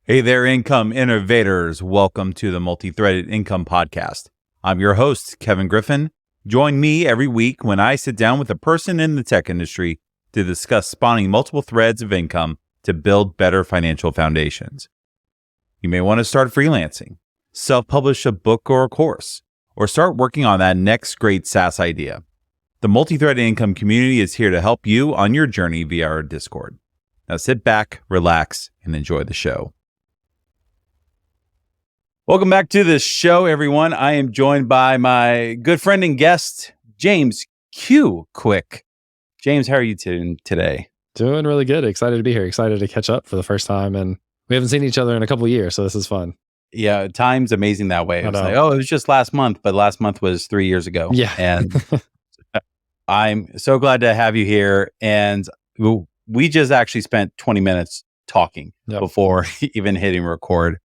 Hey there, income innovators. Welcome to the Multithreaded Income Podcast. I'm your host, Kevin Griffin. Join me every week when I sit down with a person in the tech industry to discuss spawning multiple threads of income to build better financial foundations. You may want to start freelancing, self-publish a book or a course, or start working on that next great SaaS idea. The Multithreaded Income community is here to help you on your journey via our Discord. Now sit back, relax, and enjoy the show. Welcome back to the show, everyone. I am joined by my good friend and guest, James Q. Quick. James, how are you doing today? Doing really good. Excited to be here. Excited to catch up for the first time. And we haven't seen each other in a couple of years, so this is fun. Yeah, time's amazing that way. It was like, oh, it was just last month, but last month was 3 years ago. Yeah. And I'm so glad to have you here. And we just actually spent 20 minutes talking before even hitting record.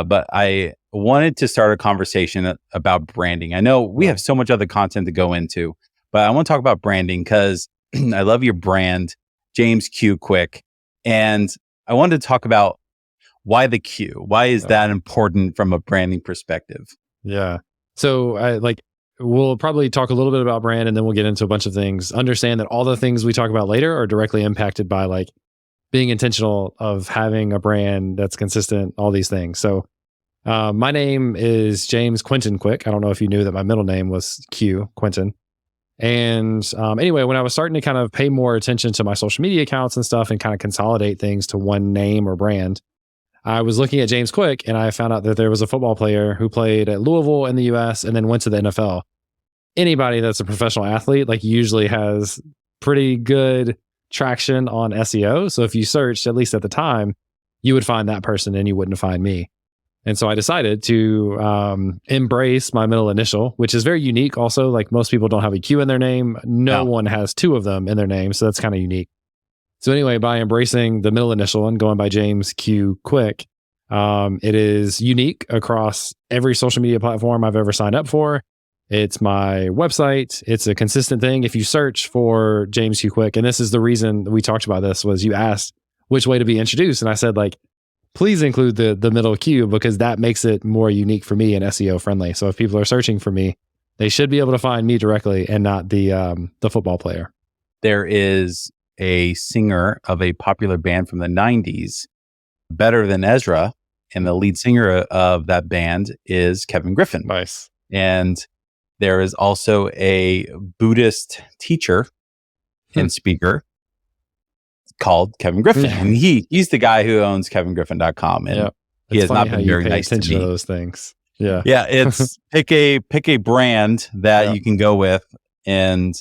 But I wanted to start a conversation about branding. I know we have so much other content to go into, but I want to talk about branding because I love your brand, James Q Quick. And I wanted to talk about why the Q. Why is that important from a branding perspective? Yeah. So we'll probably talk a little bit about brand and then we'll get into a bunch of things. Understand that all the things we talk about later are directly impacted by being intentional of having a brand that's consistent, all these things. So my name is James Quentin Quick. I don't know if you knew that my middle name was Q, Quentin. And anyway, when I was starting to kind of pay more attention to my social media accounts and stuff and kind of consolidate things to one name or brand, I was looking at James Quick and I found out that there was a football player who played at Louisville in the US and then went to the NFL. Anybody that's a professional athlete usually has pretty good traction on SEO. So if you searched, at least at the time, you would find that person and you wouldn't find me. And so I decided to embrace my middle initial, which is very unique also. Most people don't have a Q in their name. No one has two of them in their name. So that's kind of unique. So anyway, by embracing the middle initial and going by James Q Quick, it is unique across every social media platform I've ever signed up for. It's my website. It's a consistent thing. If you search for James Q Quick, and this is the reason we talked about this, was you asked which way to be introduced. And I said, please include the middle Q because that makes it more unique for me and SEO friendly. So if people are searching for me, they should be able to find me directly and not the football player. There is a singer of a popular band from the 90s, Better Than Ezra, and the lead singer of that band is Kevin Griffin. Nice. And there is also a Buddhist teacher and speaker called Kevin Griffin. And he's the guy who owns KevinGriffin.com. And he has not been very nice to me. To those things. Yeah. Yeah. It's pick a brand that you can go with. And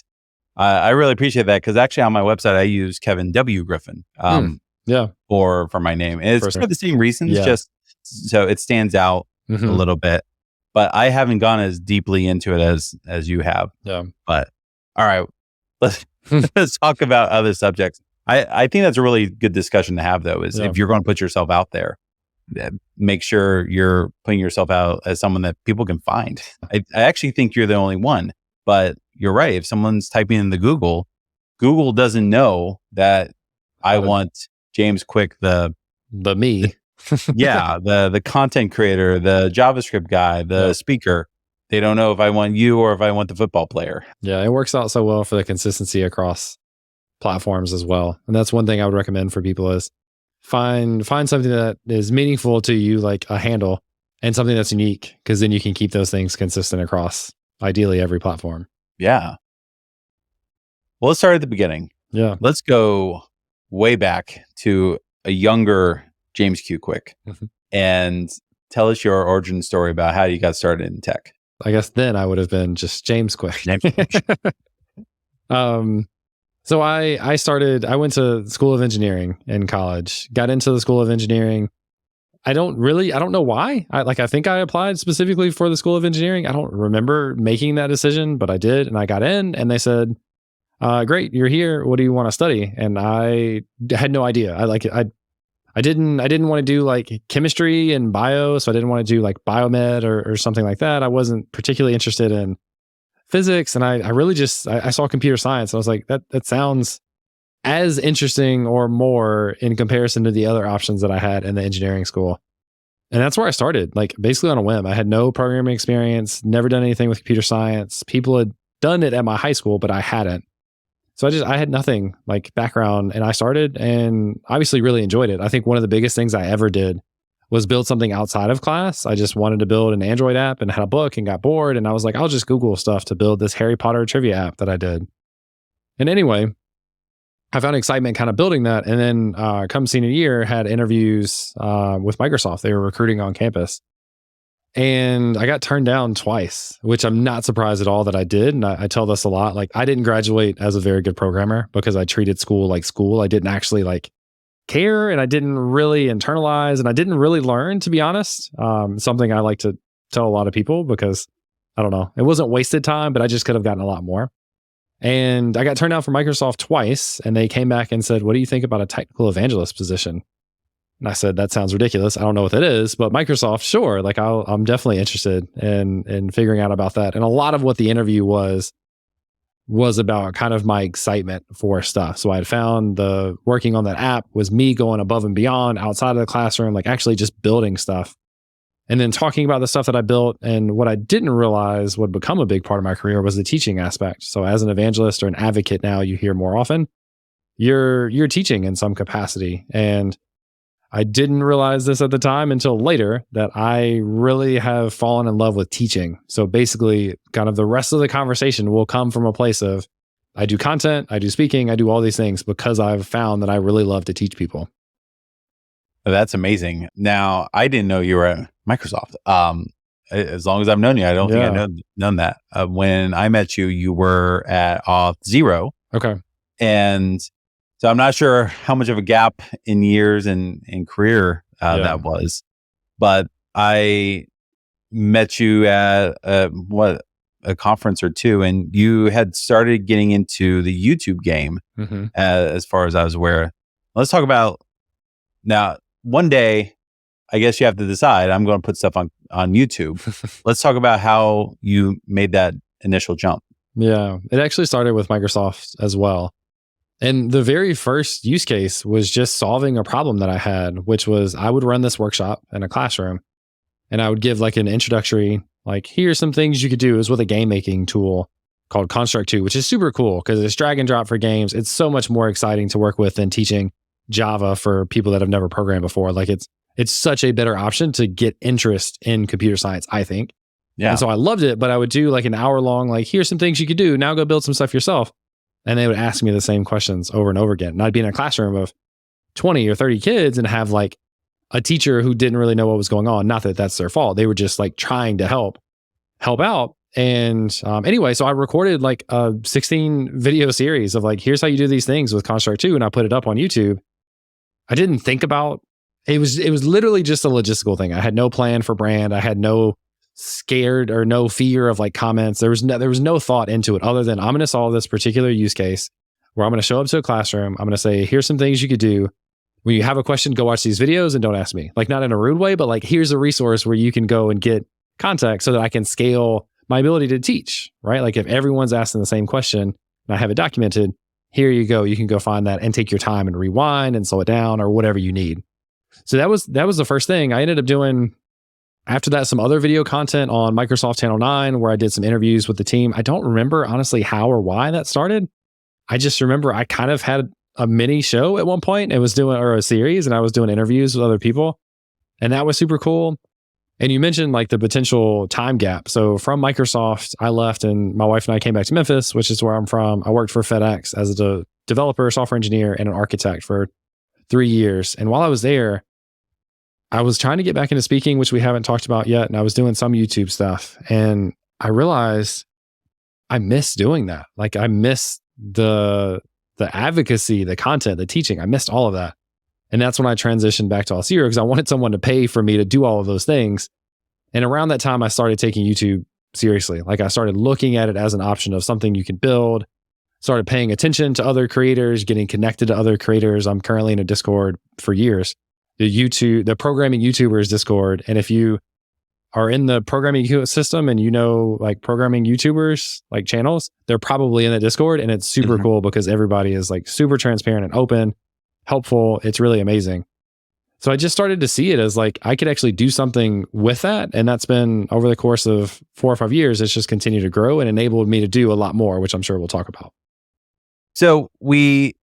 I really appreciate that because actually on my website, I use Kevin W. Griffin for my name. And it's for the same reasons, just so it stands out a little bit. But I haven't gone as deeply into it as you have. Yeah. But all right, let's talk about other subjects. I think that's a really good discussion to have, though, is if you're going to put yourself out there, make sure you're putting yourself out as someone that people can find. I actually think you're the only one, but you're right. If someone's typing in the Google doesn't know that I want James Quick, the me. the content creator, the JavaScript guy, the speaker. They don't know if I want you or if I want the football player. Yeah, it works out so well for the consistency across platforms as well. And that's one thing I would recommend for people is find something that is meaningful to you, like a handle, and something that's unique, because then you can keep those things consistent across ideally every platform. Yeah. Well, let's start at the beginning. Yeah. Let's go way back to a younger James Q Quick and tell us your origin story about how you got started in tech. I guess then I would have been just James Quick. So I went to School of Engineering in college, got into the School of Engineering. I don't know why. I think I applied specifically for the School of Engineering. I don't remember making that decision, but I did. And I got in and they said, great, you're here. What do you want to study? And I had no idea. I didn't want to do chemistry and bio. So I didn't want to do biomed or something like that. I wasn't particularly interested in physics. And I really I saw computer science. And I was like, that sounds as interesting or more in comparison to the other options that I had in the engineering school. And that's where I started, like basically on a whim. I had no programming experience, never done anything with computer science. People had done it at my high school, but I hadn't. So I had nothing like background, and I started and obviously really enjoyed it. I think one of the biggest things I ever did was build something outside of class. I just wanted to build an Android app and had a book and got bored. And I was like, I'll just Google stuff to build this Harry Potter trivia app that I did. And anyway, I found excitement kind of building that. And then come senior year, had interviews with Microsoft. They were recruiting on campus. And I got turned down twice, which I'm not surprised at all that I did. And I tell this a lot. Like, I didn't graduate as a very good programmer because I treated school like school. I didn't actually like care, and I didn't really internalize, and I didn't really learn, to be honest. Something I like to tell a lot of people because, I don't know, it wasn't wasted time, but I just could have gotten a lot more. And I got turned down for Microsoft twice, and they came back and said, what do you think about a technical evangelist position? And I said, that sounds ridiculous. I don't know what that is, but Microsoft, sure. Like, I'm definitely interested in figuring out about that. And a lot of what the interview was about kind of my excitement for stuff. So I had found the working on that app was me going above and beyond outside of the classroom, like actually just building stuff. And then talking about the stuff that I built. And what I didn't realize would become a big part of my career was the teaching aspect. So as an evangelist or an advocate now, you hear more often, you're teaching in some capacity. And I didn't realize this at the time until later, that I really have fallen in love with teaching. So basically, kind of the rest of the conversation will come from a place of, I do content, I do speaking, I do all these things because I've found that I really love to teach people. That's amazing. Now, I didn't know you were at Microsoft. As long as I've known you, I don't think I known that. When I met you, you were at Auth0. Okay. And so I'm not sure how much of a gap in years and in career that was, but I met you at a conference or two, and you had started getting into the YouTube game, as far as I was aware. Let's talk about now. One day, I guess you have to decide, I'm going to put stuff on YouTube. Let's talk about how you made that initial jump. Yeah, it actually started with Microsoft as well. And the very first use case was just solving a problem that I had, which was I would run this workshop in a classroom, and I would give like an introductory, like, here's some things you could do. Is with a game making tool called Construct 2, which is super cool because it's drag and drop for games. It's so much more exciting to work with than teaching Java for people that have never programmed before. Like, it's such a better option to get interest in computer science, I think. Yeah. And so I loved it, but I would do like an hour long, like, here's some things you could do. Now go build some stuff yourself. And they would ask me the same questions over and over again. And I'd be in a classroom of 20 or 30 kids and have like a teacher who didn't really know what was going on. Not that that's their fault. They were just like trying to help out. And anyway, so I recorded like a 16 video series of like, here's how you do these things with Construct 2. And I put it up on YouTube. I didn't think about, it was literally just a logistical thing. I had no plan for brand. I had no scared or no fear of like comments. There was no thought into it other than I'm going to solve this particular use case where I'm going to show up to a classroom. I'm going to say, here's some things you could do. When you have a question, go watch these videos and don't ask me. Like, not in a rude way, but like, here's a resource where you can go and get context so that I can scale my ability to teach, right? Like, if everyone's asking the same question and I have it documented, here you go. You can go find that and take your time and rewind and slow it down or whatever you need. So that was the first thing. I ended up doing after that some other video content on Microsoft Channel 9 where I did some interviews with the team. I don't remember honestly how or why that started. I just remember I kind of had a mini show at one point. It was or a series, and I was doing interviews with other people, and that was super cool. And you mentioned like the potential time gap. So from Microsoft, I left and my wife and I came back to Memphis, which is where I'm from. I worked for FedEx as a developer, software engineer, and an architect for 3 years. And while I was there, I was trying to get back into speaking, which we haven't talked about yet. And I was doing some YouTube stuff. And I realized I miss doing that. Like, I miss the advocacy, the content, the teaching. I missed all of that. And that's when I transitioned back to Auth0 because I wanted someone to pay for me to do all of those things. And around that time, I started taking YouTube seriously. Like, I started looking at it as an option of something you can build, started paying attention to other creators, getting connected to other creators. I'm currently in a Discord for years. The programming YouTubers Discord. And if you are in the programming ecosystem and like programming YouTubers, like channels, they're probably in the Discord, and it's super cool because everybody is like super transparent and open, helpful. It's really amazing. So I just started to see it as like I could actually do something with that. And that's been over the course of 4 or 5 years, it's just continued to grow and enabled me to do a lot more, which I'm sure we'll talk about. So we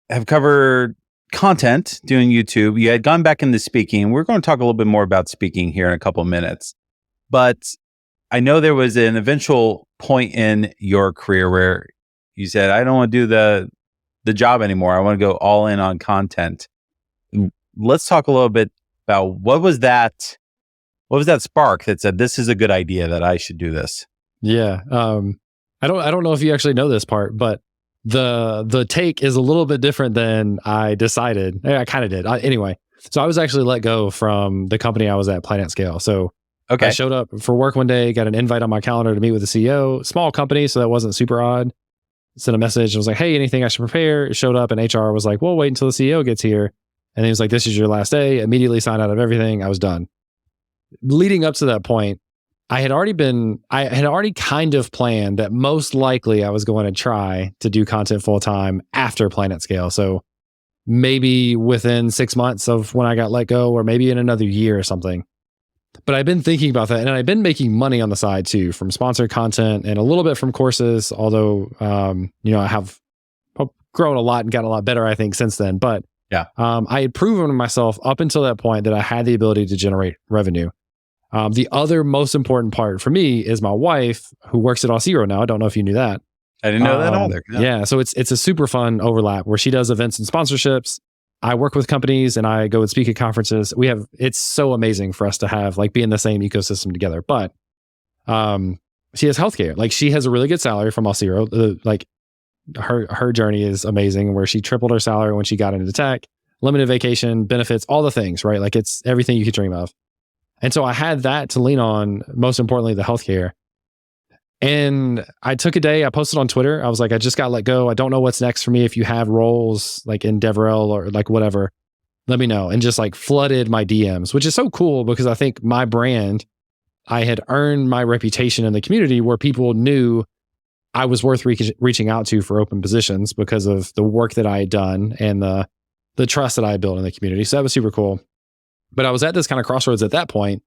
have covered content, doing YouTube. You had gone back into speaking. We're going to talk a little bit more about speaking here in a couple of minutes. But I know there was an eventual point in your career where you said, I don't want to do the job anymore. I want to go all in on content. Let's talk a little bit about what was that spark that said, this is a good idea, that I should do this? Yeah. I don't know if you actually know this part, but the take is a little bit different than I decided. I kind of did. Anyway, so I was actually let go from the company I was at, Planet Scale. So I showed up for work one day, got an invite on my calendar to meet with the CEO, small company. So that wasn't super odd. Sent a message. I was like, hey, anything I should prepare? It showed up, and HR was like, well, wait until the CEO gets here. And he was like, this is your last day. Immediately signed out of everything. I was done. Leading up to that point, I had already kind of planned that most likely I was going to try to do content full time after Planet Scale. So maybe within 6 months of when I got let go, or maybe in another year or something. But I've been thinking about that, and I've been making money on the side too, from sponsored content and a little bit from courses. Although, I have grown a lot and gotten a lot better, I think, since then. But yeah, I had proven to myself up until that point that I had the ability to generate revenue. The other most important part for me is my wife, who works at Auth0 now. I don't know if you knew that. I didn't know that either. Yeah, so it's a super fun overlap where she does events and sponsorships. I work with companies and I go and speak at conferences. It's so amazing for us to have like be in the same ecosystem together. But she has healthcare. Like she has a really good salary from Auth0. Like her journey is amazing, where she tripled her salary when she got into tech, limited vacation, benefits, all the things, right? Like it's everything you could dream of. And so I had that to lean on, most importantly, the healthcare. And I took a day, I posted on Twitter. I was like, I just got let go. I don't know what's next for me. If you have roles like in DevRel or like whatever, let me know. And just like flooded my DMs, which is so cool because I think my brand, I had earned my reputation in the community where people knew I was worth reaching out to for open positions because of the work that I had done and the trust that I had built in the community. So that was super cool. But I was at this kind of crossroads at that point.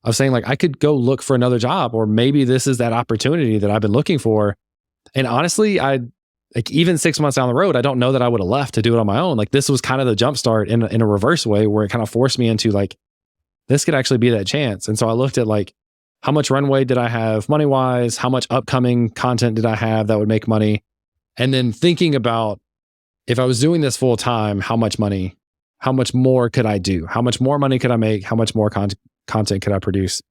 I was saying like, I could go look for another job, or maybe this is that opportunity that I've been looking for. And honestly, even 6 months down the road, I don't know that I would have left to do it on my own. Like this was kind of the jumpstart in a reverse way, where it kind of forced me into like, this could actually be that chance. And so I looked at like, how much runway did I have money wise? How much upcoming content did I have that would make money? And then thinking about, if I was doing this full time, how much more could I do? How much more money could I make? How much more content could I produce?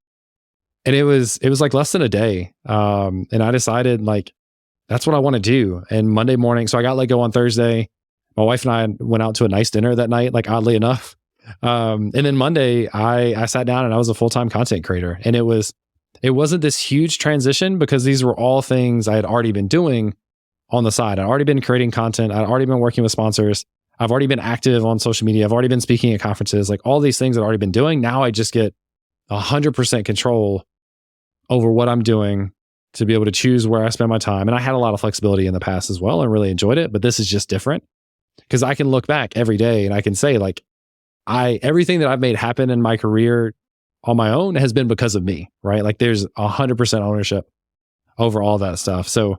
And it was like less than a day. And I decided like, that's what I want to do. And Monday morning, so I got let go on Thursday. My wife and I went out to a nice dinner that night, like oddly enough. And then Monday I sat down and I was a full-time content creator. And it wasn't this huge transition because these were all things I had already been doing on the side. I'd already been creating content. I'd already been working with sponsors. I've already been active on social media. I've already been speaking at conferences, like all these things I've already been doing. Now I just get 100% control over what I'm doing to be able to choose where I spend my time. And I had a lot of flexibility in the past as well and really enjoyed it, but this is just different because I can look back every day and I can say like, everything that I've made happen in my career on my own has been because of me, right? Like there's 100% ownership over all that stuff. So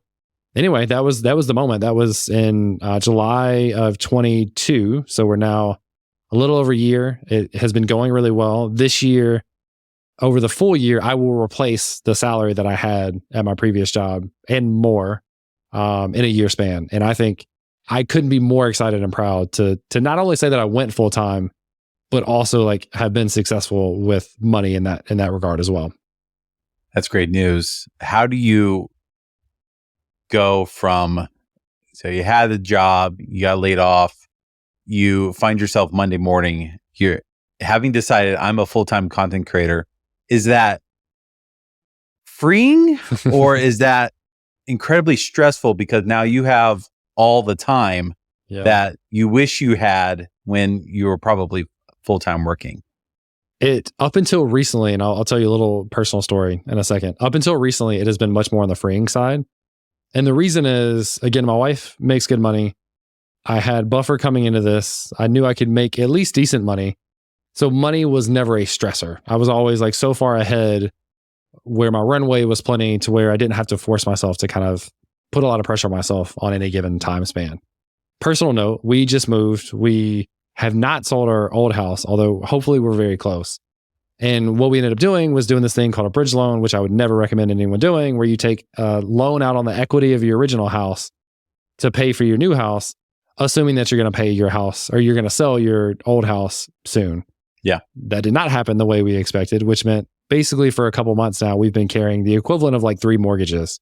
anyway, that was the moment. That was in July of 22. So we're now a little over a year. It has been going really well. This year, over the full year, I will replace the salary that I had at my previous job and more in a year span. And I think I couldn't be more excited and proud to not only say that I went full time, but also like have been successful with money in that regard as well. That's great news. How do you go from, so you had the job, you got laid off, you find yourself Monday morning, you're having decided I'm a full-time content creator. Is that freeing or is that incredibly stressful because now you have all the time that you wish you had when you were probably full-time working? It up until recently, and I'll tell you a little personal story in a second. Up until recently, it has been much more on the freeing side. And the reason is, again, my wife makes good money. I had buffer coming into this. I knew I could make at least decent money. So money was never a stressor. I was always like so far ahead where my runway was plenty to where I didn't have to force myself to kind of put a lot of pressure on myself on any given time span. Personal note, we just moved. We have not sold our old house, although hopefully we're very close. And what we ended up doing was doing this thing called a bridge loan, which I would never recommend anyone doing, where you take a loan out on the equity of your original house to pay for your new house, assuming that you're going to pay your house or you're going to sell your old house soon. Yeah. That did not happen the way we expected, which meant basically for a couple months now, we've been carrying the equivalent of like 3 mortgages.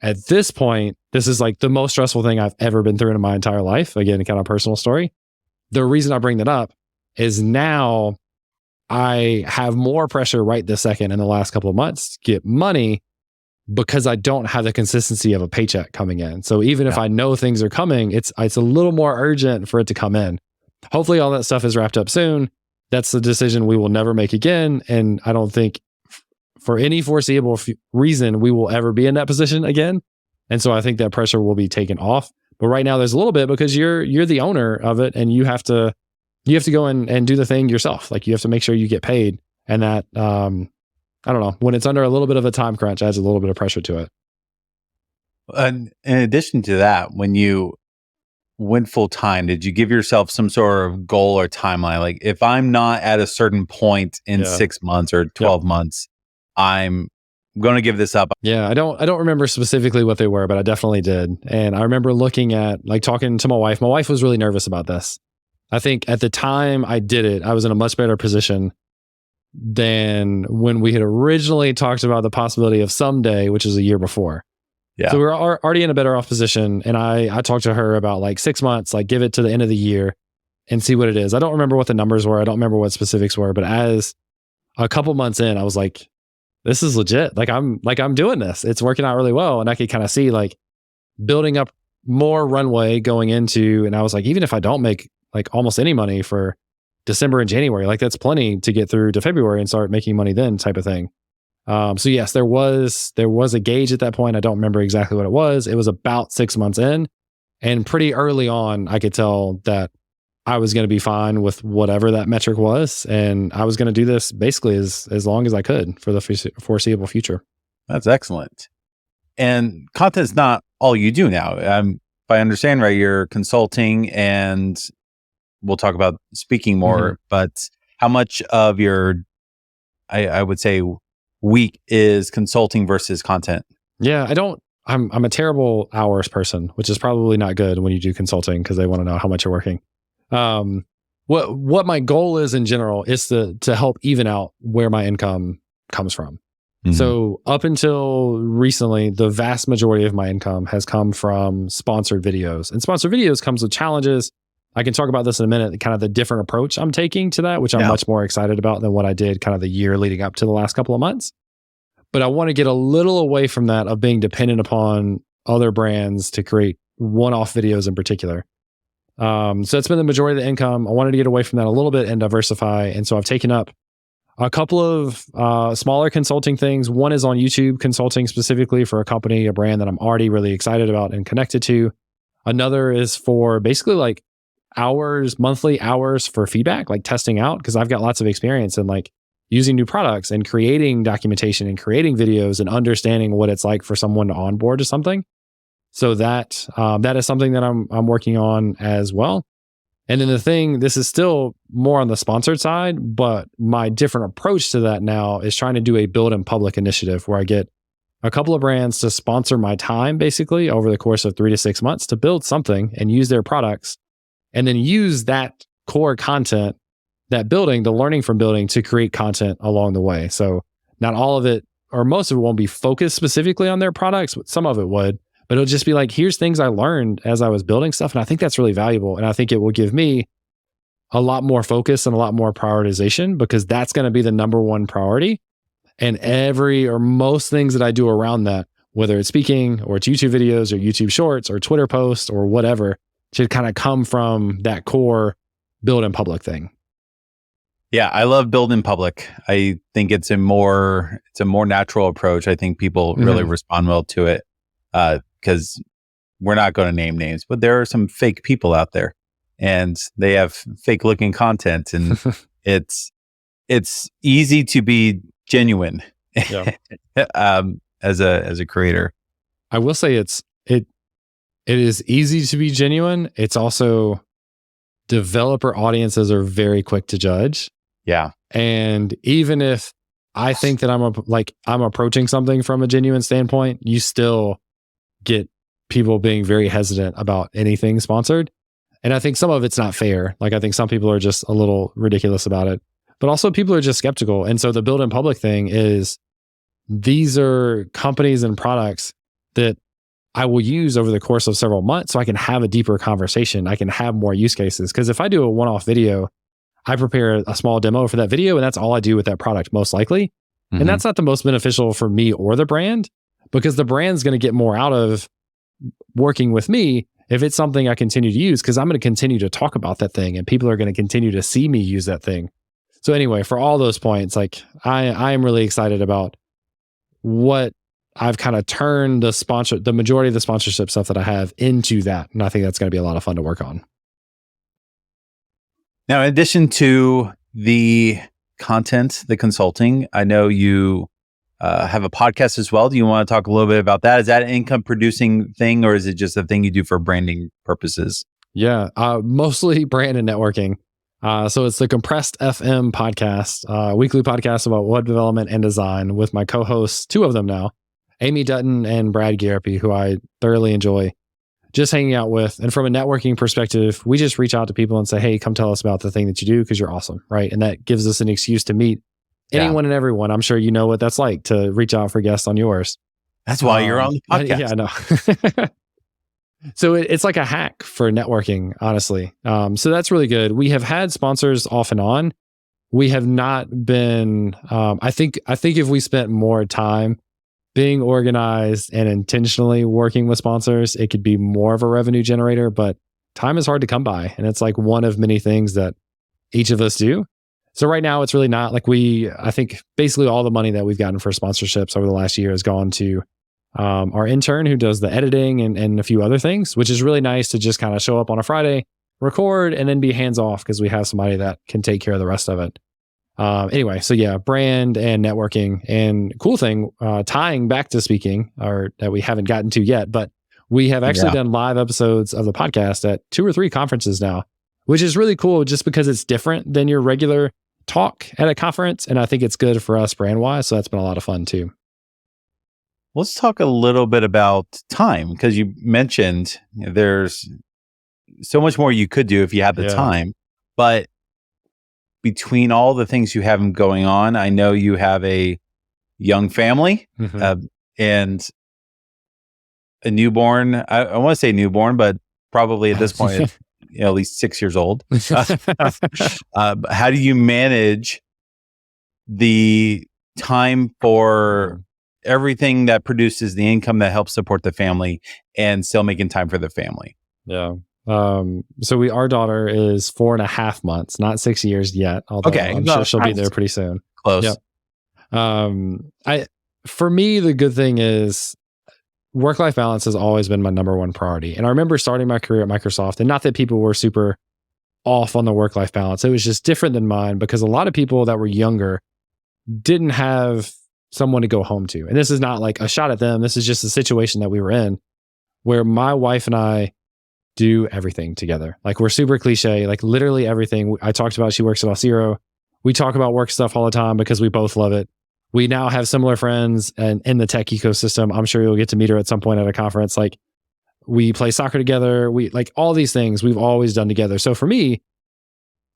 At this point, this is like the most stressful thing I've ever been through in my entire life. Again, kind of personal story. The reason I bring that up is now I have more pressure right this second in the last couple of months to get money because I don't have the consistency of a paycheck coming in. So even if I know things are coming, it's a little more urgent for it to come in. Hopefully all that stuff is wrapped up soon. That's the decision we will never make again. And I don't think for any foreseeable reason we will ever be in that position again. And so I think that pressure will be taken off. But right now there's a little bit because you're the owner of it and you have to go and do the thing yourself. Like you have to make sure you get paid. And that, I don't know, when it's under a little bit of a time crunch, adds a little bit of pressure to it. And in addition to that, when you went full time, did you give yourself some sort of goal or timeline? Like if I'm not at a certain point in 6 months or 12 months, I'm going to give this up. Yeah, I don't remember specifically what they were, but I definitely did. And I remember looking at, like, talking to my wife. My wife was really nervous about this. I think at the time I did it, I was in a much better position than when we had originally talked about the possibility of someday, which is a year before. Yeah. So we were already in a better off position. And I talked to her about like 6 months, like give it to the end of the year and see what it is. I don't remember what the numbers were. I don't remember what specifics were, but as a couple months in, I was like, this is legit. Like I'm doing this. It's working out really well. And I could kind of see like building up more runway going into, and I was like, even if I don't make like almost any money for December and January, like that's plenty to get through to February and start making money then, type of thing. So yes, there was a gauge at that point. I don't remember exactly what it was. It was about 6 months in, and pretty early on, I could tell that I was going to be fine with whatever that metric was. And I was going to do this basically as long as I could for the foreseeable future. That's excellent. And content's not all you do now. If I understand right, you're consulting, and we'll talk about speaking more, but how much of your, I would say, week is consulting versus content? Yeah, I'm a terrible hours person, which is probably not good when you do consulting because they want to know how much you're working. What my goal is in general is to help even out where my income comes from. Mm-hmm. So up until recently, the vast majority of my income has come from sponsored videos, and sponsored videos comes with challenges. I can talk about this in a minute, kind of the different approach I'm taking to that, which I'm much more excited about than what I did kind of the year leading up to the last couple of months. But I want to get a little away from that of being dependent upon other brands to create one-off videos in particular. So that's been the majority of the income. I wanted to get away from that a little bit and diversify. And so I've taken up a couple of smaller consulting things. One is on YouTube consulting specifically for a company, a brand that I'm already really excited about and connected to. Another is for basically like monthly hours for feedback, like testing out, because I've got lots of experience in like using new products and creating documentation and creating videos and understanding what it's like for someone to onboard to something. So that is something that I'm working on as well. And then this is still more on the sponsored side, but my different approach to that now is trying to do a build in public initiative where I get a couple of brands to sponsor my time basically over the course of 3 to 6 months to build something and use their products, and then use that core content, that building, the learning from building, to create content along the way. So not all of it, or most of it, won't be focused specifically on their products, but some of it would. But it'll just be like, here's things I learned as I was building stuff. And I think that's really valuable. And I think it will give me a lot more focus and a lot more prioritization, because that's going to be the number one priority. And most things that I do around that, whether it's speaking or it's YouTube videos or YouTube shorts or Twitter posts or whatever, should kind of come from that core build in public thing. Yeah, I love build in public. I think it's a more natural approach. I think people really respond well to it because we're not going to name names, but there are some fake people out there, and they have fake looking content, and it's easy to be genuine as a creator. I will say it is easy to be genuine. It's also developer audiences are very quick to judge. Yeah. And even if I think that I'm approaching something from a genuine standpoint, you still get people being very hesitant about anything sponsored. And I think some of it's not fair. Like I think some people are just a little ridiculous about it, but also people are just skeptical. And so the build in public thing is these are companies and products that I will use over the course of several months so I can have a deeper conversation. I can have more use cases. Because if I do a one-off video, I prepare a small demo for that video, and that's all I do with that product, most likely. And that's not the most beneficial for me or the brand, because the brand's going to get more out of working with me if it's something I continue to use, because I'm going to continue to talk about that thing and people are going to continue to see me use that thing. So anyway, for all those points, like I am really excited about what I've kind of turned the majority of the sponsorship stuff that I have into that. And I think that's going to be a lot of fun to work on. Now, in addition to the content, the consulting, I know you have a podcast as well. Do you want to talk a little bit about that? Is that an income producing thing, or is it just a thing you do for branding purposes? Yeah, mostly brand and networking. So it's the Compressed FM podcast, weekly podcast about web development and design with my co-hosts, two of them now, Amy Dutton and Brad Garapi, who I thoroughly enjoy just hanging out with. And from a networking perspective, we just reach out to people and say, hey, come tell us about the thing that you do because you're awesome, right? And that gives us an excuse to meet anyone and everyone. I'm sure you know what that's like to reach out for guests on yours. That's why you're on the podcast. Yeah, I know. So it's like a hack for networking, honestly. So that's really good. We have had sponsors off and on. We have not been, I think if we spent more time being organized and intentionally working with sponsors, it could be more of a revenue generator, but time is hard to come by. And it's like one of many things that each of us do. So right now it's really not like I think basically all the money that we've gotten for sponsorships over the last year has gone to our intern who does the editing and a few other things, which is really nice to just kind of show up on a Friday, record, and then be hands off because we have somebody that can take care of the rest of it. Anyway, so yeah, brand and networking. And cool thing, tying back to speaking, or that we haven't gotten to yet, but we have actually done live episodes of the podcast at 2 or 3 conferences now, which is really cool just because it's different than your regular talk at a conference. And I think it's good for us brand wise. So that's been a lot of fun too. Let's talk a little bit about time, because you mentioned there's so much more you could do if you had the time, but between all the things you have going on, I know you have a young family and a newborn. I want to say newborn, but probably at this point, at least 6 years old. How do you manage the time for everything that produces the income that helps support the family and still making time for the family? Yeah. So our daughter is 4.5 months, not 6 years yet. Although I'm sure she'll be there pretty soon. Close. Yep. For me, the good thing is work-life balance has always been my number one priority. And I remember starting my career at Microsoft, and not that people were super off on the work-life balance. It was just different than mine because a lot of people that were younger didn't have someone to go home to. And this is not like a shot at them. This is just a situation that we were in where my wife and I do everything together. Like we're super cliche, like literally everything. I talked about, she works at Auth0. We talk about work stuff all the time because we both love it. We now have similar friends and in the tech ecosystem. I'm sure you'll get to meet her at some point at a conference. Like we play soccer together. We like all these things we've always done together. So for me,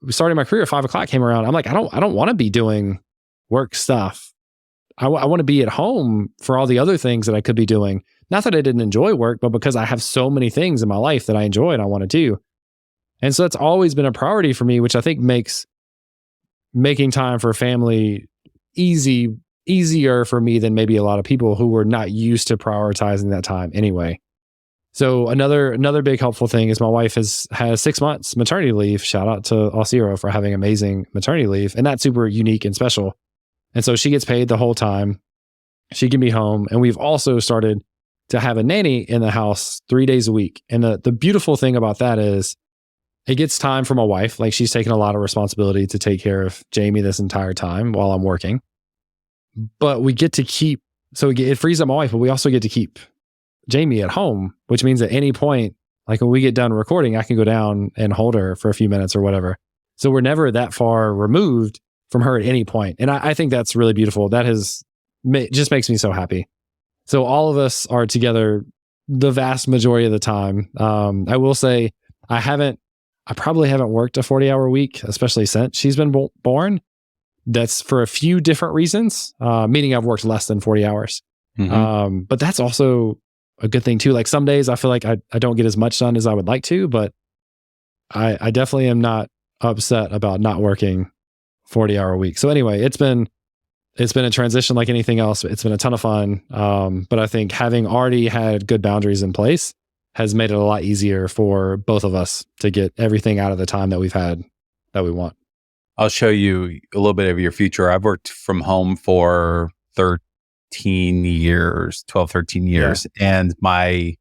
starting my career at 5 o'clock came around. I'm like, I don't want to be doing work stuff. I want to be at home for all the other things that I could be doing. Not that I didn't enjoy work, but because I have so many things in my life that I enjoy and I want to do. And so that's always been a priority for me, which I think makes making time for family easier for me than maybe a lot of people who were not used to prioritizing that time anyway. So another big helpful thing is my wife has 6 months maternity leave. Shout out to Auxero for having amazing maternity leave. And that's super unique and special. And so she gets paid the whole time. She can be home. And we've also started to have a nanny in the house 3 days a week. And the beautiful thing about that is it gets time for my wife. Like, she's taken a lot of responsibility to take care of Jamie this entire time while I'm working. But we get to keep, so it frees up my wife, but we also get to keep Jamie at home, which means at any point, like when we get done recording, I can go down and hold her for a few minutes or whatever. So we're never that far removed from her at any point. And I think that's really beautiful. That just makes me so happy. So all of us are together the vast majority of the time. I will say I probably haven't worked a 40-hour week, especially since she's been born. That's for a few different reasons, meaning I've worked less than 40 hours. Mm-hmm. But that's also a good thing too. Like, some days I feel like I don't get as much done as I would like to, but I definitely am not upset about not working 40-hour week. So anyway, it's been a transition like anything else. It's been a ton of fun. But I think having already had good boundaries in place has made it a lot easier for both of us to get everything out of the time that we've had that we want. I'll show you a little bit of your future. I've worked from home for 12, 13 years. Yeah. And my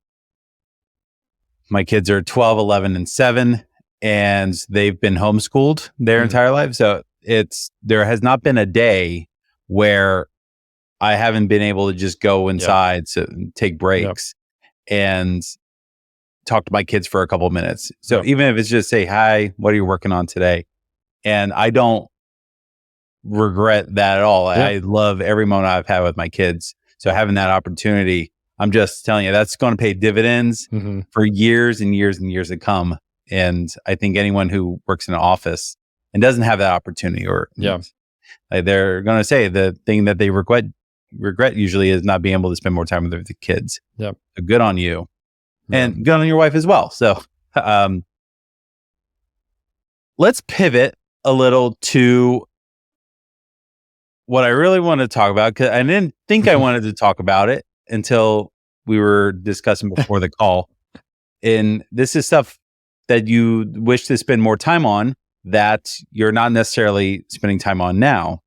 kids are 12, 11, and 7, and they've been homeschooled their entire life. So there has not been a day where I haven't been able to just go inside, to take breaks and talk to my kids for a couple of minutes. So even if it's just say, hi, what are you working on today? And I don't regret that at all. I love every moment I've had with my kids. So having that opportunity, I'm just telling you, that's going to pay dividends for years and years and years to come. And I think anyone who works in an office and doesn't have that opportunity, they're going to say the thing that they regret usually is not being able to spend more time with the kids. Yep. So good on you, and good on your wife as well. So let's pivot a little to what I really want to talk about, because I didn't think I wanted to talk about it until we were discussing before the call. And this is stuff that you wish to spend more time on that you're not necessarily spending time on now.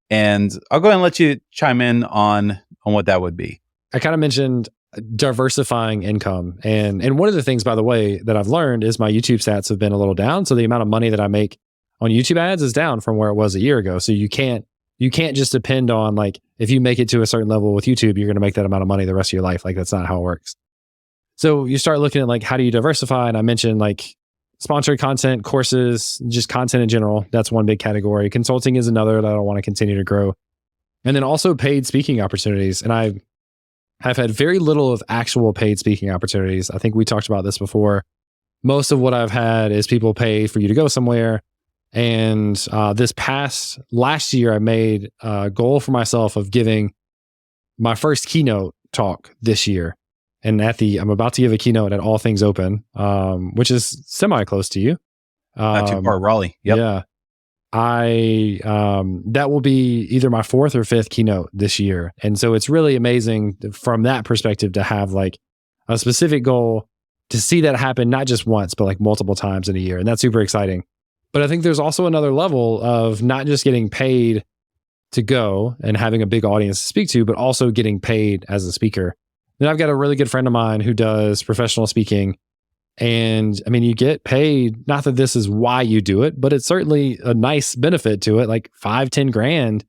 And I'll go ahead and let you chime in on what that would be. I kind of mentioned diversifying income. And one of the things, by the way, that I've learned is my YouTube stats have been a little down. So the amount of money that I make on YouTube ads is down from where it was a year ago. So you can't just depend on, like, if you make it to a certain level with YouTube, you're going to make that amount of money the rest of your life. Like, that's not how it works. So you start looking at, like, how do you diversify? And I mentioned, like, sponsored content, courses, just content in general. That's one big category. Consulting is another that I want to continue to grow. And then also paid speaking opportunities. And I have had very little of actual paid speaking opportunities. I think we talked about this before. Most of what I've had is people pay for you to go somewhere. And last year, I made a goal for myself of giving my first keynote talk this year. And I'm about to give a keynote at All Things Open, which is semi close to you. Not too far, Raleigh. Yep. Yeah. That will be either my 4th or 5th keynote this year. And so it's really amazing from that perspective to have, like, a specific goal to see that happen, not just once, but like multiple times in a year. And that's super exciting. But I think there's also another level of not just getting paid to go and having a big audience to speak to, but also getting paid as a speaker. Then I've got a really good friend of mine who does professional speaking. And I mean, you get paid, not that this is why you do it, but it's certainly a nice benefit to it, like $5-10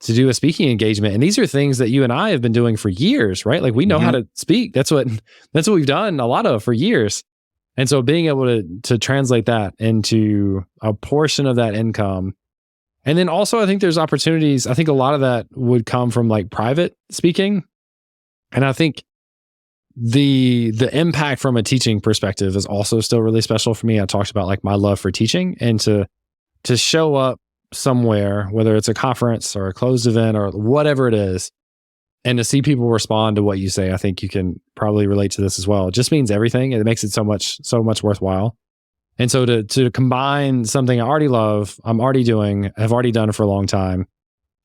to do a speaking engagement. And these are things that you and I have been doing for years, right? Like, we know how to speak. That's what we've done a lot of for years. And so being able to translate that into a portion of that income. And then also, I think there's opportunities. I think a lot of that would come from, like, private speaking. And I think the impact from a teaching perspective is also still really special for me. I talked about, like, my love for teaching, and to show up somewhere, whether it's a conference or a closed event or whatever it is, and to see people respond to what you say. I think you can probably relate to this as well. It just means everything. It makes it so much worthwhile. And so to combine something I already love, I'm already doing, have already done for a long time,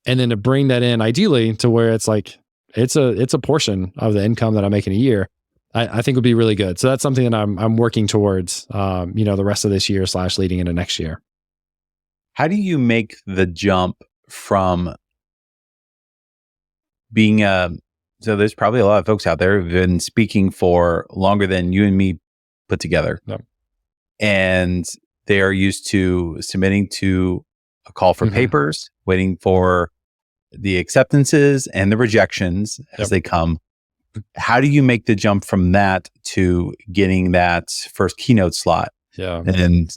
and then to bring that in ideally to where it's like, it's a portion of the income that I make in a year. I think would be really good. So that's something that I'm working towards, the rest of this year / leading into next year. How do you make the jump from being so there's probably a lot of folks out there who've been speaking for longer than you and me put together. Yep. And they are used to submitting to a call for papers, waiting for the acceptances and the rejections as they come. How do you make the jump from that to getting that first keynote slot? Yeah. And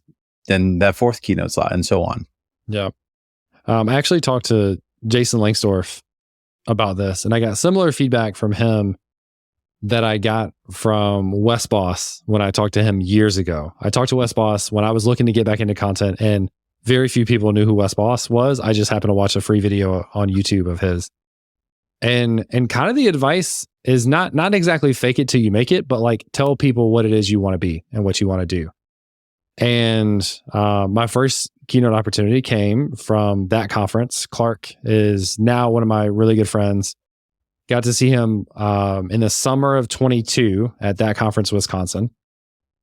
then that fourth keynote slot and so on? Yeah. I actually talked to Jason Langsdorff about this, and I got similar feedback from him that I got from Wes Boss when I talked to him years ago. I talked to Wes Boss when I was looking to get back into content, and very few people knew who Wes Boss was. I just happened to watch a free video on YouTube of his. And kind of the advice is not exactly fake it till you make it, but like tell people what it is you want to be and what you want to do. And my first keynote opportunity came from that conference. Clark is now one of my really good friends. Got to see him in the summer of 22 at that conference, Wisconsin.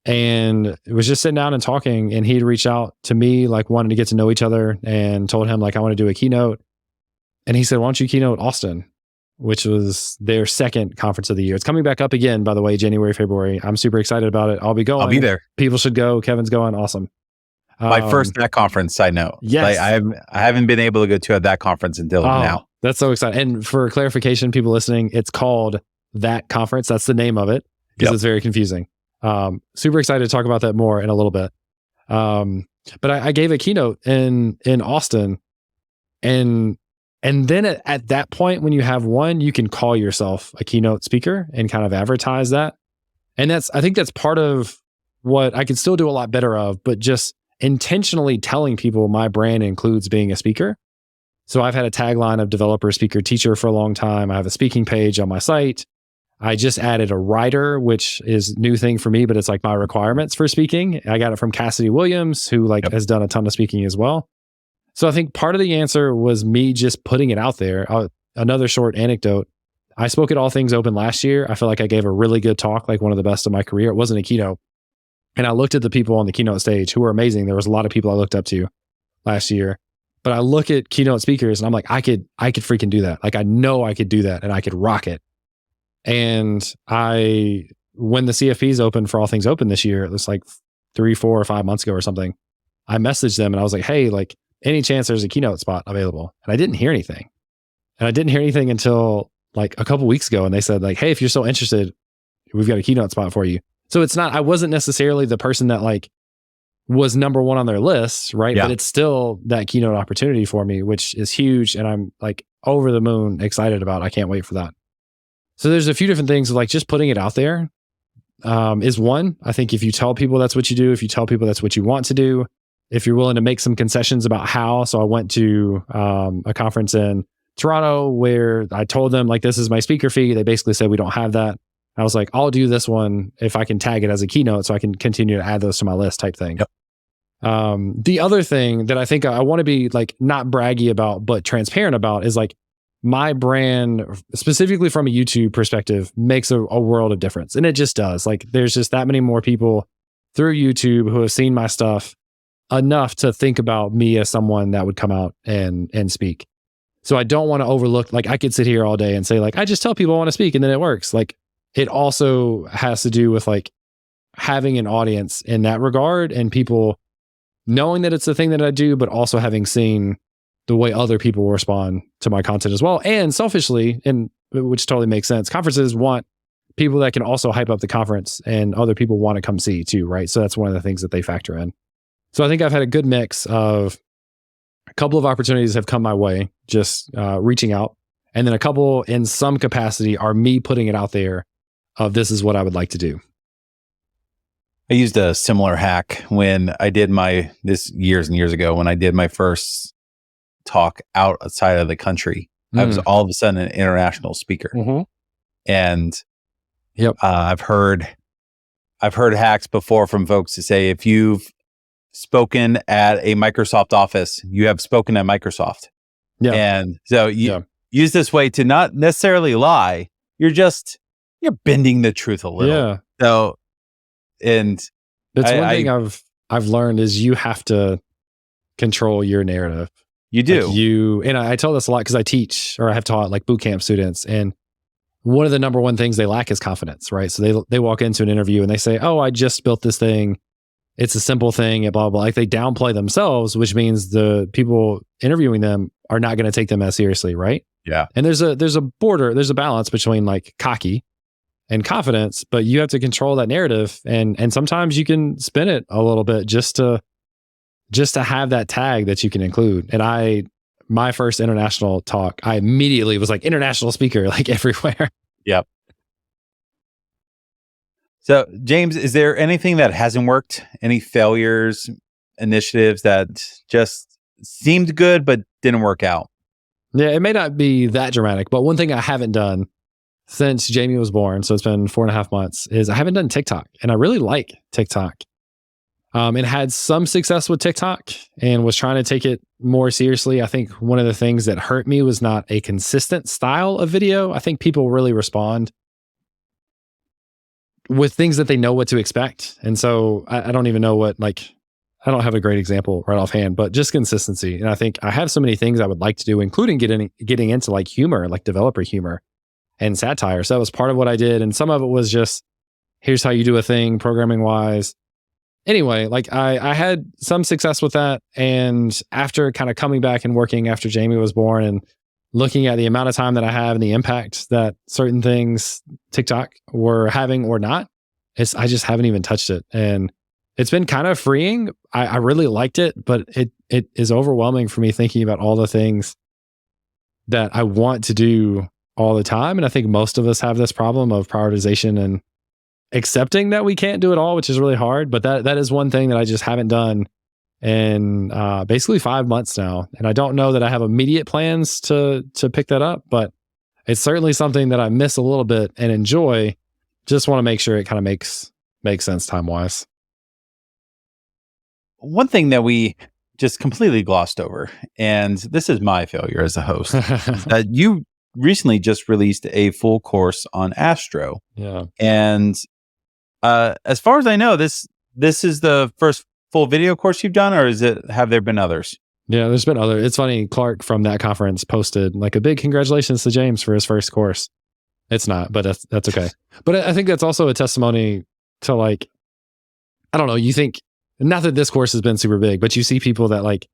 And it was just sitting down and talking, and he'd reach out to me, like wanting to get to know each other, and told him like, I want to do a keynote. And he said, why don't you keynote Austin, which was their second conference of the year. It's coming back up again, by the way, January, February. I'm super excited about it. I'll be going. I'll be there. People should go. Kevin's going. Awesome. My first that conference, side note. Yes. I haven't been able to go to that conference until now. That's so exciting. And for clarification, people listening, it's called That Conference. That's the name of it, because it's very confusing. Super excited to talk about that more in a little bit. But I gave a keynote in Austin, and then at that point, when you have one, you can call yourself a keynote speaker and kind of advertise that. And I think that's part of what I could still do a lot better of, but just intentionally telling people my brand includes being a speaker. So I've had a tagline of developer, speaker, teacher for a long time. I have a speaking page on my site. I just added a writer, which is a new thing for me, but it's like my requirements for speaking. I got it from Cassidy Williams, who has done a ton of speaking as well. So I think part of the answer was me just putting it out there. Another short anecdote. I spoke at All Things Open last year. I feel like I gave a really good talk, like one of the best of my career. It wasn't a keynote. And I looked at the people on the keynote stage who were amazing. There was a lot of people I looked up to last year. But I look at keynote speakers and I'm like, I could freaking do that. Like, I know I could do that and I could rock it. And when the CFPs opened for All Things Open this year, it was like 3, 4, or 5 months ago or something. I messaged them and I was like, hey, like, any chance there's a keynote spot available? And I didn't hear anything. And I didn't hear anything until like a couple weeks ago. And they said like, hey, if you're still interested, we've got a keynote spot for you. So it's not, I wasn't necessarily the person that like was number one on their list, right? Yeah. But it's still that keynote opportunity for me, which is huge. And I'm like over the moon excited about. I can't wait for that. So there's a few different things, like just putting it out there is one. I think if you tell people that's what you do, if you tell people that's what you want to do, if you're willing to make some concessions about how. So I went to a conference in Toronto where I told them like, this is my speaker fee. They basically said, we don't have that. I was like, I'll do this one if I can tag it as a keynote so I can continue to add those to my list type thing. Yep. The other thing that I think I want to be like not braggy about, but transparent about is like my brand, specifically from a YouTube perspective, makes a world of difference. And it just does. Like there's just that many more people through YouTube who have seen my stuff enough to think about me as someone that would come out and speak. So I don't want to overlook, like I could sit here all day and say like, I just tell people I want to speak and then it works. Like it also has to do with like having an audience in that regard and people knowing that it's the thing that I do, but also having seen the way other people respond to my content as well. And selfishly, and which totally makes sense, conferences want people that can also hype up the conference and other people want to come see too, right? So that's one of the things that they factor in. So I think I've had a good mix of a couple of opportunities have come my way, just reaching out. And then a couple in some capacity are me putting it out there of this is what I would like to do. I used a similar hack when I did this years and years ago, when I did my first talk outside of the country. I was all of a sudden an international speaker. Mm-hmm. And I've heard hacks before from folks to say, if you've spoken at a Microsoft office, you have spoken at Microsoft. Yeah. And so you use this way to not necessarily lie. You're just you're bending the truth a little. Yeah. So, and that's one thing I've learned is you have to control your narrative. You do. And I tell this a lot because I teach, or I have taught like boot camp students, and one of the number one things they lack is confidence, right? So they walk into an interview and they say, "Oh, I just built this thing. It's a simple thing," and blah blah. Like they downplay themselves, which means the people interviewing them are not going to take them as seriously, right? Yeah. And there's a border, there's a balance between like cocky and confidence, but you have to control that narrative, and sometimes you can spin it a little bit just to have that tag that you can include. And my first international talk, I immediately was like international speaker, like everywhere. Yep. So, James, is there anything that hasn't worked? Any failures, initiatives that just seemed good but didn't work out? Yeah, it may not be that dramatic, but one thing I haven't done since Jamie was born, so it's been 4.5 months, is I haven't done TikTok. And I really like TikTok. And had some success with TikTok and was trying to take it more seriously. I think one of the things that hurt me was not a consistent style of video. I think people really respond with things that they know what to expect. And so I don't even know what, like, I don't have a great example right offhand, but just consistency. And I think I have so many things I would like to do, including getting into like humor, like developer humor and satire. So that was part of what I did. And some of it was just, here's how you do a thing programming wise. Anyway, like I had some success with that. And after kind of coming back and working after Jamie was born and looking at the amount of time that I have and the impact that certain things TikTok were having or not, I just haven't even touched it. And it's been kind of freeing. I really liked it, but it is overwhelming for me thinking about all the things that I want to do all the time. And I think most of us have this problem of prioritization and accepting that we can't do it all, which is really hard. But that is one thing that I just haven't done in basically 5 months now. And I don't know that I have immediate plans to pick that up, but it's certainly something that I miss a little bit and enjoy. Just want to make sure it kind of makes sense time-wise. One thing that we just completely glossed over, and this is my failure as a host, that you recently just released a full course on Astro. Yeah. And as far as I know, this is the first full video course you've done, or have there been others? Yeah, there's been other. It's funny, Clark from that conference posted like a big congratulations to James for his first course. It's not, but that's okay. But I think that's also a testimony to, like, I don't know, you think, not that this course has been super big, but you see people that like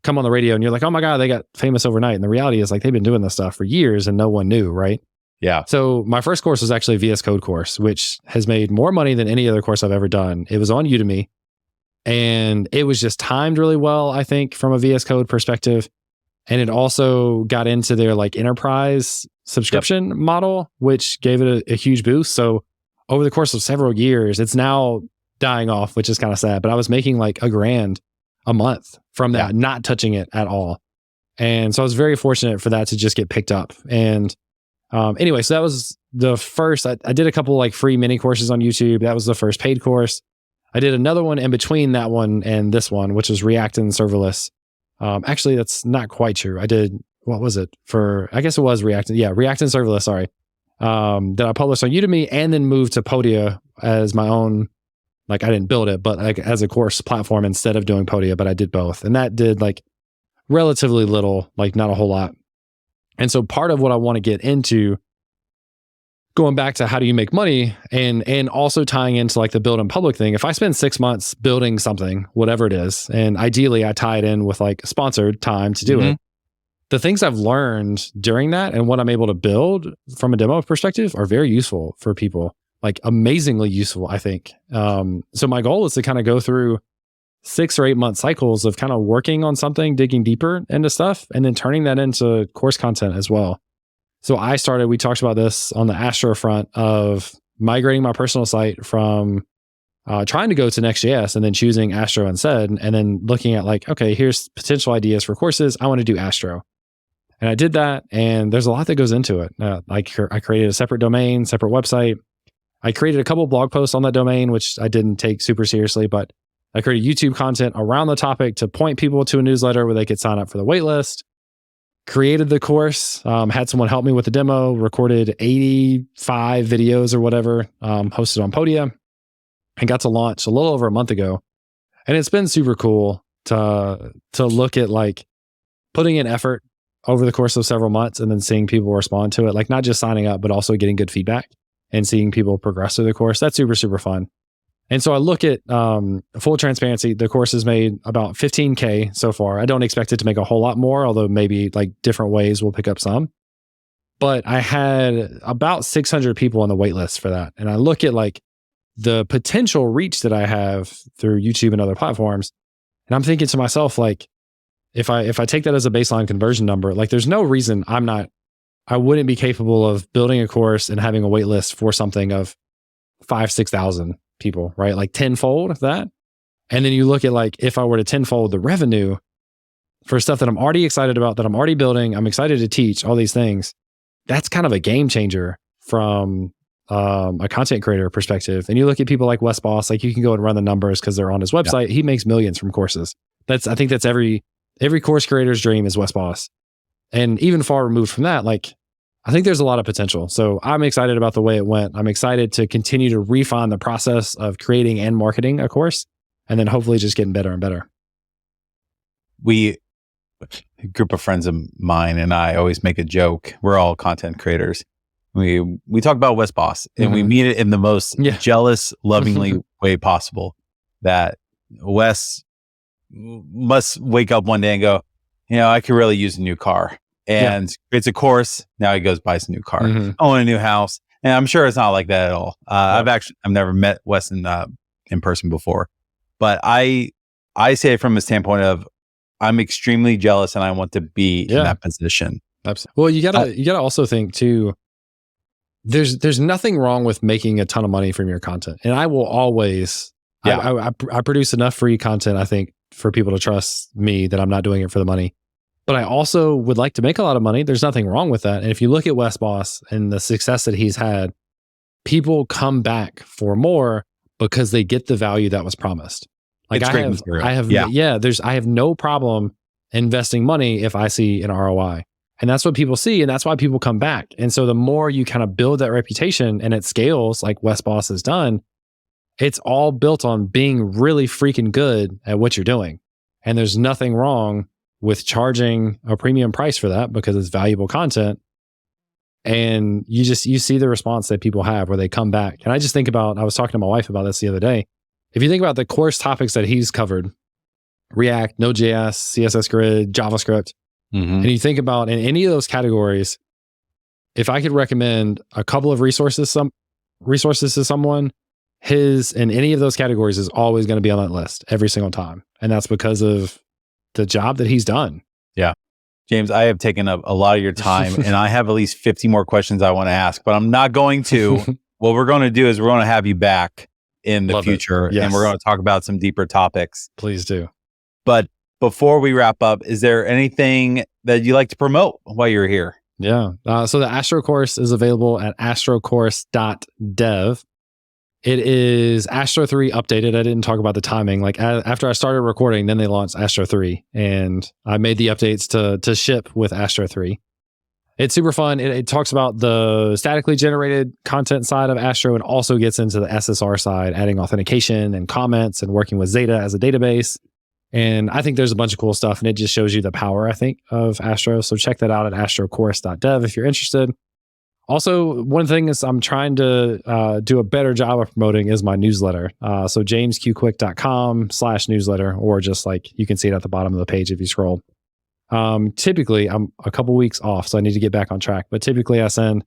come on the radio and you're like, oh my God, they got famous overnight. And the reality is like they've been doing this stuff for years and no one knew, right? Yeah. So my first course was actually a VS Code course, which has made more money than any other course I've ever done. It was on Udemy and it was just timed really well, I think, from a VS Code perspective. And it also got into their like enterprise subscription model, which gave it a huge boost. So over the course of several years, it's now dying off, which is kind of sad, but I was making like $1,000 a month from that, not touching it at all. And so I was very fortunate for that to just get picked up. And anyway, so that was the first. I did a couple like free mini courses on YouTube. That was the first paid course. I did another one in between that one and this one, which was React and serverless. Actually, that's not quite true. I did, what was it for? I guess it was React. Yeah, React and serverless, sorry. That I published on Udemy and then moved to Podia as my own, like I didn't build it, but like as a course platform instead of doing Podia, but I did both. And that did like relatively little, like not a whole lot. And so part of what I want to get into, going back to how do you make money and also tying into like the build in public thing. If I spend 6 months building something, whatever it is, and ideally I tie it in with like sponsored time to do it, the things I've learned during that and what I'm able to build from a demo perspective are very useful for people, like amazingly useful, I think. So my goal is to kind of go through 6 or 8 month cycles of kind of working on something, digging deeper into stuff, and then turning that into course content as well. So we talked about this on the Astro front of migrating my personal site from trying to go to Next.js and then choosing Astro instead, and then looking at like, okay, here's potential ideas for courses. I want to do Astro. And I did that, and there's a lot that goes into it. I created a separate domain, separate website. I created a couple blog posts on that domain, which I didn't take super seriously, but I created YouTube content around the topic to point people to a newsletter where they could sign up for the waitlist. created the course, had someone help me with the demo, recorded 85 videos or whatever, hosted on Podia, and got to launch a little over a month ago. And it's been super cool to look at like putting in effort over the course of several months and then seeing people respond to it, like not just signing up, but also getting good feedback and seeing people progress through the course. That's super, super fun. And so I look at full transparency, the course has made about 15K so far. I don't expect it to make a whole lot more, although maybe like different ways we'll pick up some. But I had about 600 people on the wait list for that. And I look at like the potential reach that I have through YouTube and other platforms. And I'm thinking to myself, like, if I take that as a baseline conversion number, like there's no reason I wouldn't be capable of building a course and having a wait list for something of 5,000-6,000 people, right? Like tenfold of that. And then you look at like, if I were to tenfold the revenue for stuff that I'm already excited about, that I'm already building, I'm excited to teach all these things. That's kind of a game changer from a content creator perspective. And you look at people like Wes Boss, like you can go and run the numbers because they're on his website. Yeah. He makes millions from courses. I think that's every course creator's dream is Wes Boss. And even far removed from that, like I think there's a lot of potential. So I'm excited about the way it went. I'm excited to continue to refine the process of creating and marketing a course, and then hopefully just getting better and better. A group of friends of mine and I always make a joke. We're all content creators. We talk about Wes Boss, and we mean it in the most jealous, lovingly way possible. That Wes must wake up one day and go, I could really use a new car. And it's a course. Now he goes buys a new car. I want a new house. And I'm sure it's not like that at all. I've never met Wes in person before, but I say it from a standpoint of I'm extremely jealous and I want to be in that position. Absolutely. Well, you gotta also think too, there's nothing wrong with making a ton of money from your content. And I will always, I produce enough free content, I think, for people to trust me that I'm not doing it for the money. But I also would like to make a lot of money. There's nothing wrong with that. And if you look at Wes Boss and the success that he's had, people come back for more because they get the value that was promised. Like I have no problem investing money if I see an ROI. And that's what people see. And that's why people come back. And so the more you kind of build that reputation and it scales like Wes Boss has done, it's all built on being really freaking good at what you're doing. And there's nothing wrong with charging a premium price for that because it's valuable content. And you see the response that people have where they come back. And I just think about, I was talking to my wife about this the other day. If you think about the course topics that he's covered, React, Node.js, CSS Grid, JavaScript, and you think about in any of those categories, if I could recommend a couple of resources to someone, his in any of those categories is always going to be on that list every single time. And that's because of the job that he's done. Yeah. James, I have taken up a lot of your time and I have at least 50 more questions I want to ask, but I'm not going to. What we're going to do is we're going to have you back in the future and we're going to talk about some deeper topics. Please do. But before we wrap up, is there anything that you like to promote while you're here? Yeah. So the Astro course is available at astrocourse.dev. It is Astro 3 updated. I didn't talk about the timing. Like after I started recording, then they launched Astro 3 and I made the updates to ship with Astro 3. It's super fun. It talks about the statically generated content side of Astro and also gets into the SSR side, adding authentication and comments and working with Zeta as a database. And I think there's a bunch of cool stuff and it just shows you the power, I think, of Astro. So check that out at astrocourse.dev if you're interested. Also, one thing is I'm trying to do a better job of promoting is my newsletter. So jamesqquick.com/newsletter, or just like you can see it at the bottom of the page if you scroll. Typically, I'm a couple weeks off, so I need to get back on track. But typically I send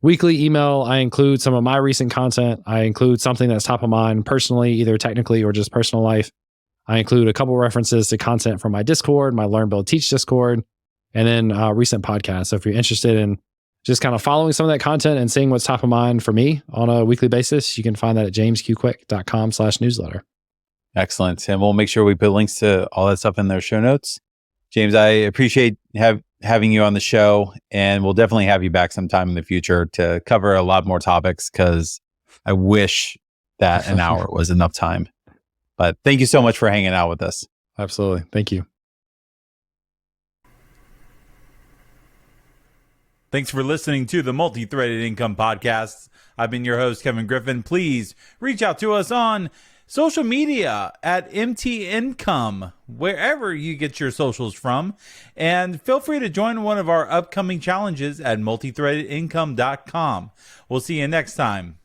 weekly email. I include some of my recent content. I include something that's top of mind personally, either technically or just personal life. I include a couple references to content from my Discord, my Learn, Build, Teach Discord, and then recent podcasts. So if you're interested in just kind of following some of that content and seeing what's top of mind for me on a weekly basis, you can find that at jamesqquick.com/newsletter. Excellent. And we'll make sure we put links to all that stuff in their show notes. James, I appreciate having you on the show, and we'll definitely have you back sometime in the future to cover a lot more topics because I wish that an hour was enough time. But thank you so much for hanging out with us. Absolutely. Thank you. Thanks for listening to the Multithreaded Income Podcast. I've been your host, Kevin Griffin. Please reach out to us on social media at MT Income, wherever you get your socials from. And feel free to join one of our upcoming challenges at multithreadedincome.com. We'll see you next time.